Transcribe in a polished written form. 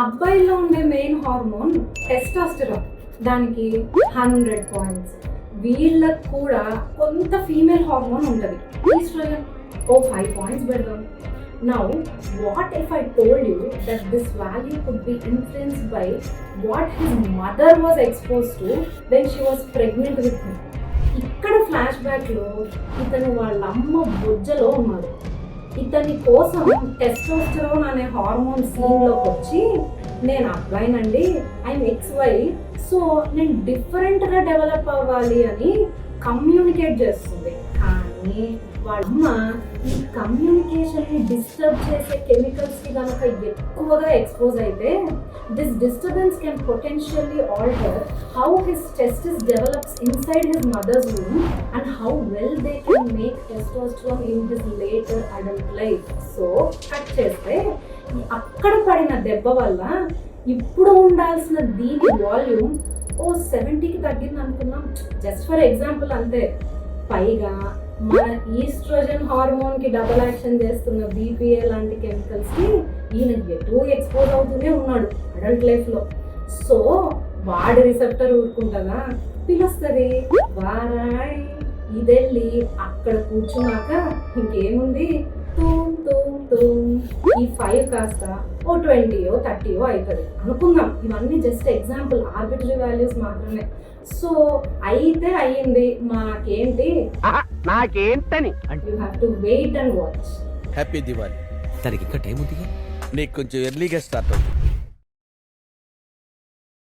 అబ్బాయిల్లో ఉండే main hormone testosterone, దానికి 100 points. వీళ్ళకు కూడా కొంత ఫీమేల్ హార్మోన్ ఉంటుంది, ఈస్ట్రోజన్. 5 పాయింట్స్ పెడదాం. Now, what if I told you that this value could be influenced by what his mother was exposed to when she was pregnant with him? ఇక్కడ flash బ్యాక్లో ఇతను వాళ్ళ అమ్మ బొజ్జలో ఉన్నాడు. ఇతని కోసం టెస్టోస్టెరాన్ అనే హార్మోన్ సీన్లోకి వచ్చి, నేను అబ్బాయినండి, ఐఎమ్ XY, సో నేను డిఫరెంట్గా డెవలప్ అవ్వాలి అని కమ్యూనికేట్ చేస్తుంది. కానీ వాళ్ళమ్మ ఈ కమ్యూనికేషన్ని డిస్టర్బ్ చేసే కెమికల్స్కి కనుక ఎక్కువగా ఎక్స్పోజ్ అయితే, this disturbance can potentially alter how his testis develops inside his mother's womb and how well they can make testosterone in his later adult life. So cut చేస్తే అక్కడ పడిన దెబ్బ వల్ల ఇప్పుడు ఉండాల్సిన దీని వాల్యూమ్ 70కి తగ్గింది అనుకున్నాం, జస్ట్ ఫర్ ఎగ్జాంపుల్ అంతే. పైగా మన ఈస్ట్రోజన్ హార్మోన్ కి డబుల్ యాక్షన్ చేస్తున్న BPA లాంటి కెమికల్స్ కి ఈయన ఎటు ఎక్స్పోజ్ అవుతూనే ఉన్నాడు అడల్ట్ లైఫ్ లో. సో వాడి రిసెప్టర్ ఊరుకుంటుందా? పిలుస్తుంది, వారాయ్ ఇదెళ్ళి అక్కడ కూర్చున్నాక ఇంకేముంది, తూమ్ తూమ్ తూమ్, ఈ 5 కాస్త 20 30 అవుతుంది అనుకుందాం. ఇవన్నీ జస్ట్ ఎగ్జాంపుల్, ఆర్బిటరీ వాల్యూస్ మాత్రమే. సో అయితే అయ్యింది, మాకేంటి నాకేంటని you have to wait and watch. Happy Diwali. తనకి ఇంకా టైం ఉందిగా. నీకు కొంచెం ఎర్లీగా స్టార్ట్ అవుతుంది.